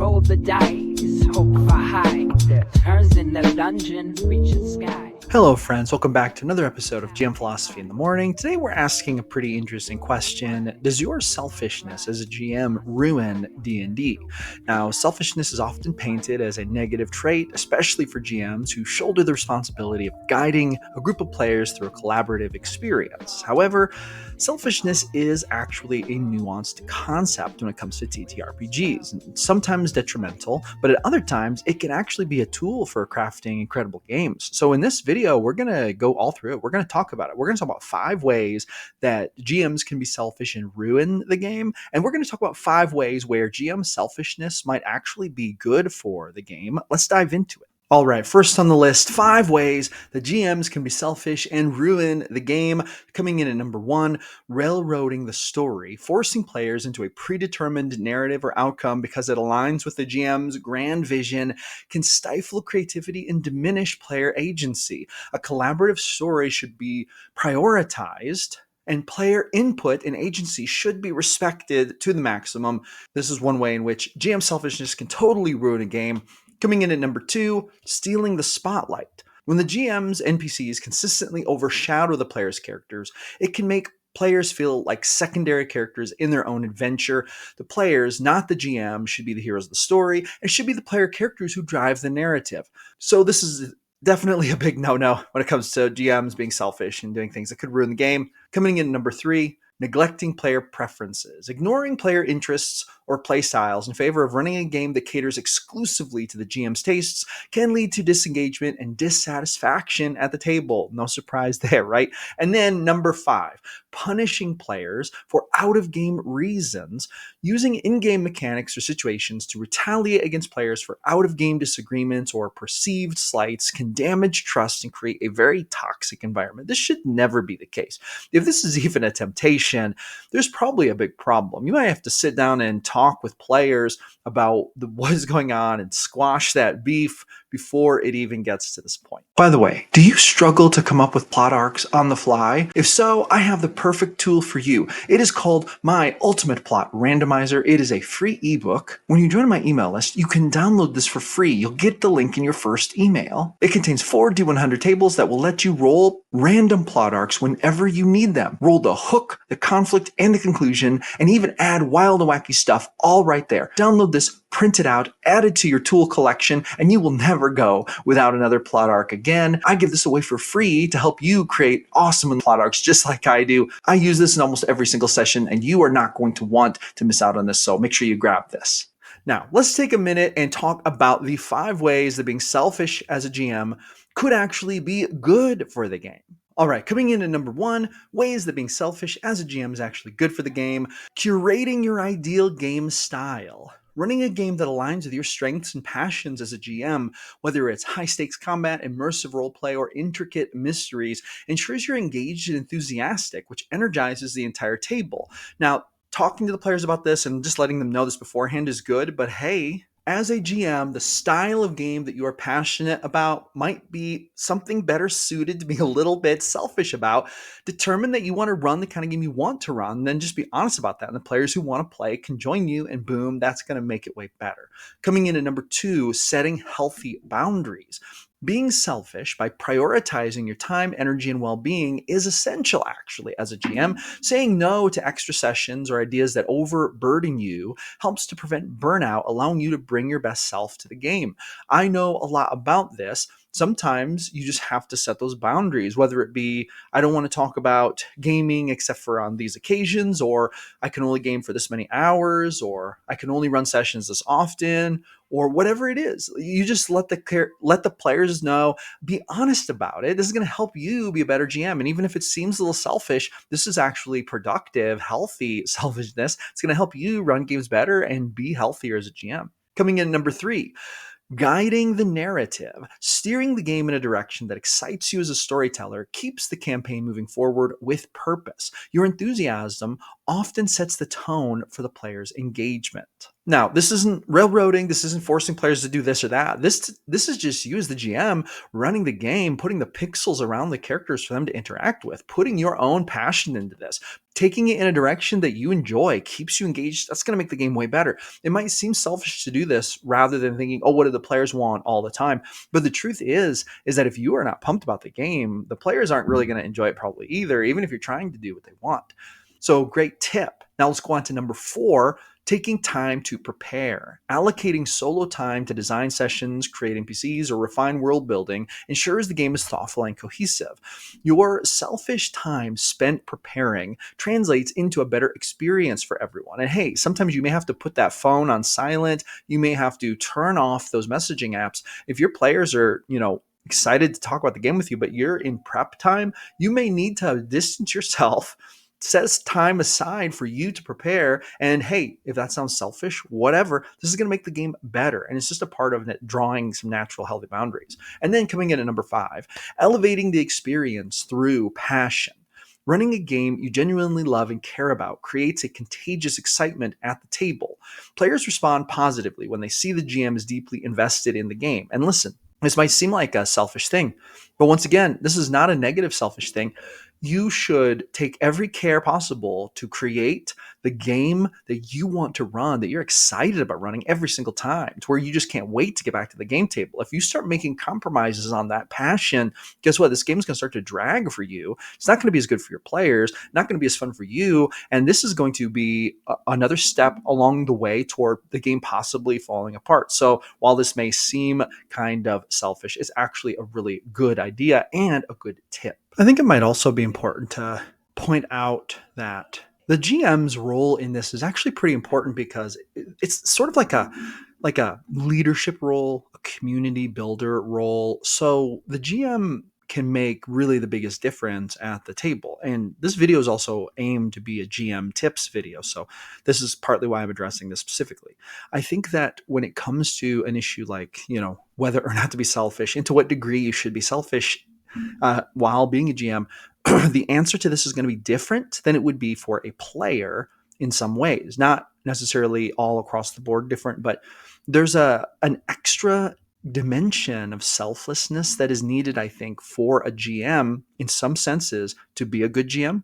roll the dice, hope for high. Turns in the dungeon, reaching sky. Hello friends, welcome back to another episode of GM Philosophy in the Morning. Today we're asking a pretty interesting question. Does your selfishness as a GM ruin D&D? Now, selfishness is often painted as a negative trait, especially for GMs who shoulder the responsibility of guiding a group of players through a collaborative experience. However, selfishness is actually a nuanced concept when it comes to TTRPGs, and sometimes detrimental, but at other times it can actually be a tool for crafting incredible games. So in this video, we're going to go all through it. We're going to talk about it. We're going to talk about 5 ways that GMs can be selfish and ruin the game, and we're going to talk about 5 ways where GM selfishness might actually be good for the game. Let's dive into it. All right, first on the list, 5 ways that GMs can be selfish and ruin the game. Coming in at number 1, railroading the story, forcing players into a predetermined narrative or outcome because it aligns with the GM's grand vision can stifle creativity and diminish player agency. A collaborative story should be prioritized, and player input and agency should be respected to the maximum. This is one way in which GM selfishness can totally ruin a game. Coming in at number 2, stealing the spotlight. When the GM's NPCs consistently overshadow the player's characters, it can make players feel like secondary characters in their own adventure. The players, not the GM, should be the heroes of the story, and should be the player characters who drive the narrative. So this is definitely a big no-no when it comes to GMs being selfish and doing things that could ruin the game. Coming in at number 3, neglecting player preferences. Ignoring player interests or play styles in favor of running a game that caters exclusively to the GM's tastes can lead to disengagement and dissatisfaction at the table. No surprise there, right? And then number 5, punishing players for out-of-game reasons. Using in-game mechanics or situations to retaliate against players for out-of-game disagreements or perceived slights can damage trust and create a very toxic environment. This should never be the case. If this is even a temptation, there's probably a big problem. You might have to sit down and talk with players about what is going on and squash that beef before it even gets to this point. By the way, do you struggle to come up with plot arcs on the fly? If so, I have the perfect tool for you. It is called My Ultimate Plot Randomizer. It is a free ebook. When you join my email list, you can download this for free. You'll get the link in your first email. It contains 4 D100 tables that will let you roll random plot arcs whenever you need them. Roll the hook, the conflict, and the conclusion, and even add wild and wacky stuff all right there. Download this, print it out, add it to your tool collection, and you will never go without another plot arc again. I give this away for free to help you create awesome plot arcs just like I do. I use this in almost every single session, and you are not going to want to miss out on this, so make sure you grab this. Now, let's take a minute and talk about the 5 ways that being selfish as a GM could actually be good for the game. All right, coming in at number 1, ways that being selfish as a GM is actually good for the game. Curating your ideal game style. Running a game that aligns with your strengths and passions as a GM, whether it's high-stakes combat, immersive roleplay, or intricate mysteries, ensures you're engaged and enthusiastic, which energizes the entire table. Now, talking to the players about this and just letting them know this beforehand is good, but hey, as a GM, the style of game that you are passionate about might be something better suited to be a little bit selfish about. Determine that you want to run the kind of game you want to run, then just be honest about that. And the players who want to play can join you, and boom, that's going to make it way better. Coming in at number 2, setting healthy boundaries. Being selfish by prioritizing your time, energy, and well-being is essential, actually, as a GM. Saying no to extra sessions or ideas that overburden you helps to prevent burnout, allowing you to bring your best self to the game. I know a lot about this. Sometimes you just have to set those boundaries, whether it be, I don't want to talk about gaming except for on these occasions, or I can only game for this many hours, or I can only run sessions this often, or whatever it is. You just let the players know, be honest about it. This is going to help you be a better GM. And even if it seems a little selfish, this is actually productive, healthy selfishness. It's going to help you run games better and be healthier as a GM. Coming in at number 3, guiding the narrative. Steering the game in a direction that excites you as a storyteller keeps the campaign moving forward with purpose. Your enthusiasm often sets the tone for the player's engagement. Now, this isn't railroading, this isn't forcing players to do this or that. This is just you as the GM running the game, putting the pixels around the characters for them to interact with, putting your own passion into this, taking it in a direction that you enjoy, keeps you engaged. That's going to make the game way better. It might seem selfish to do this rather than thinking, oh, what do the players want all the time? But the truth is that if you are not pumped about the game, the players aren't really going to enjoy it probably either, even if you're trying to do what they want. So great tip. Now let's go on to number 4, taking time to prepare. Allocating solo time to design sessions, create NPCs, or refine world building ensures the game is thoughtful and cohesive. Your selfish time spent preparing translates into a better experience for everyone. And hey, sometimes you may have to put that phone on silent. You may have to turn off those messaging apps. If your players are, excited to talk about the game with you, but you're in prep time, you may need to distance yourself, set time aside for you to prepare. And hey, if that sounds selfish, whatever, this is going to make the game better. And it's just a part of it, drawing some natural, healthy boundaries. And then coming in at number 5, elevating the experience through passion. Running a game you genuinely love and care about creates a contagious excitement at the table. Players respond positively when they see the GM is deeply invested in the game. And listen, this might seem like a selfish thing, but once again, this is not a negative selfish thing. You should take every care possible to create the game that you want to run, that you're excited about running every single time, to where you just can't wait to get back to the game table. If you start making compromises on that passion, guess what? This game is going to start to drag for you. It's not going to be as good for your players, not going to be as fun for you. And this is going to be another step along the way toward the game possibly falling apart. So while this may seem kind of selfish, it's actually a really good idea and a good tip. I think it might also be important to point out that the GM's role in this is actually pretty important, because it's sort of like a leadership role, a community builder role. So the GM can make really the biggest difference at the table. And this video is also aimed to be a GM tips video. So this is partly why I'm addressing this specifically. I think that when it comes to an issue like, whether or not to be selfish and to what degree you should be selfish while being a GM, the answer to this is going to be different than it would be for a player in some ways. Not necessarily all across the board different, but there's an extra dimension of selflessness that is needed, I think, for a GM in some senses to be a good GM.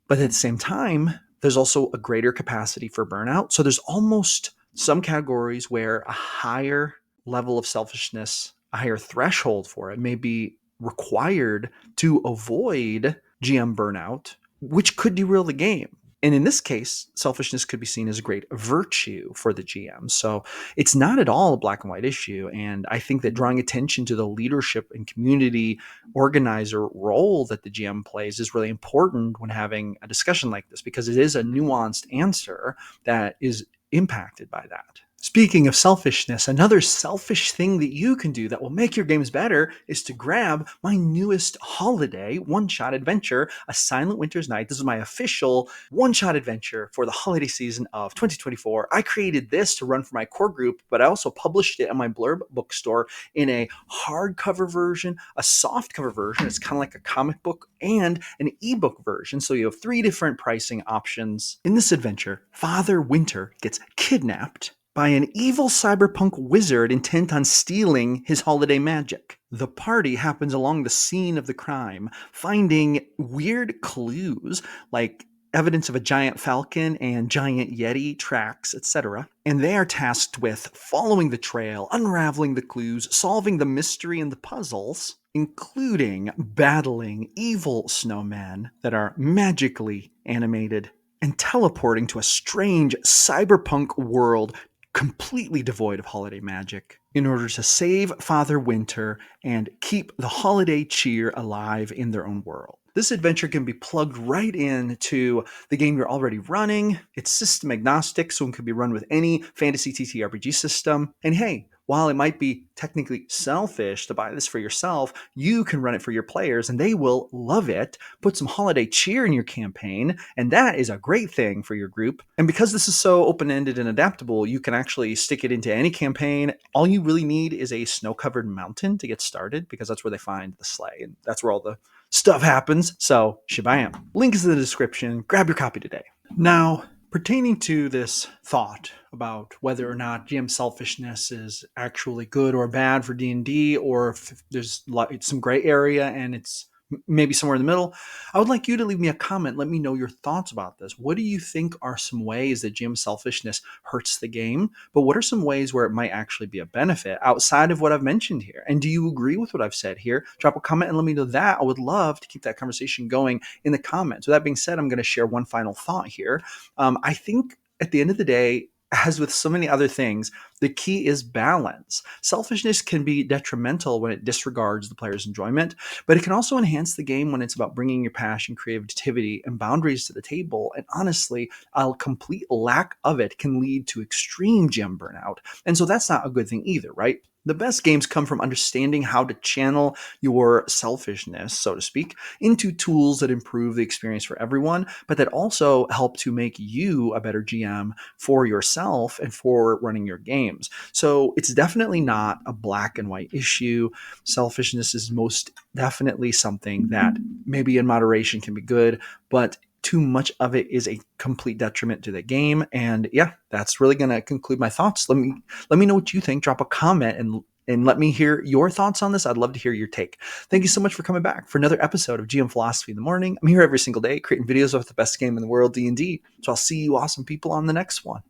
But at the same time, there's also a greater capacity for burnout. So there's almost some categories where a higher level of selfishness, a higher threshold for it may be required to avoid GM burnout, which could derail the game. And in this case, selfishness could be seen as a great virtue for the GM. So it's not at all a black and white issue. And I think that drawing attention to the leadership and community organizer role that the GM plays is really important when having a discussion like this, because it is a nuanced answer that is impacted by that. Speaking of selfishness, another selfish thing that you can do that will make your games better is to grab my newest holiday one-shot adventure, A Silent Winter's Night. This is my official one-shot adventure for the holiday season of 2024. I created this to run for my core group, but I also published it on my Blurb bookstore in a hardcover version, a softcover version. It's kind of like a comic book, and an ebook version. So you have 3 different pricing options. In this adventure, Father Winter gets kidnapped by an evil cyberpunk wizard intent on stealing his holiday magic. The party happens along the scene of the crime, finding weird clues like evidence of a giant falcon and giant yeti tracks, etc. And they are tasked with following the trail, unraveling the clues, solving the mystery and the puzzles, including battling evil snowmen that are magically animated and teleporting to a strange cyberpunk world completely devoid of holiday magic in order to save Father Winter and keep the holiday cheer alive in their own world. This adventure can be plugged right into the game you're already running. It's system agnostic, so it can be run with any fantasy TTRPG system. And hey, while it might be technically selfish to buy this for yourself, you can run it for your players and they will love it. Put some holiday cheer in your campaign, and that is a great thing for your group. And because this is so open-ended and adaptable, you can actually stick it into any campaign. All you really need is a snow-covered mountain to get started, because that's where they find the sleigh, and that's where all the stuff happens. So, Shibayam. Link is in the description. Grab your copy today. Now, pertaining to this thought about whether or not GM selfishness is actually good or bad for D&D, or if there's some gray area and it's maybe somewhere in the middle, I would like you to leave me a comment. Let me know your thoughts about this. What do you think are some ways that GM selfishness hurts the game? But what are some ways where it might actually be a benefit outside of what I've mentioned here? And do you agree with what I've said here? Drop a comment and let me know that. I would love to keep that conversation going in the comments. With that being said, I'm going to share one final thought here. I think at the end of the day, as with so many other things, the key is balance. Selfishness can be detrimental when it disregards the player's enjoyment, but it can also enhance the game when it's about bringing your passion, creativity, and boundaries to the table. And honestly, a complete lack of it can lead to extreme gem burnout. And so that's not a good thing either, right? The best games come from understanding how to channel your selfishness, so to speak, into tools that improve the experience for everyone, but that also help to make you a better GM for yourself and for running your games. So it's definitely not a black and white issue. Selfishness is most definitely something that maybe in moderation can be good, but too much of it is a complete detriment to the game. And yeah, that's really going to conclude my thoughts. Let me know what you think. Drop a comment and let me hear your thoughts on this. I'd love to hear your take. Thank you so much for coming back for another episode of GM Philosophy in the Morning. I'm here every single day creating videos of the best game in the world, D&D. So I'll see you awesome people on the next one.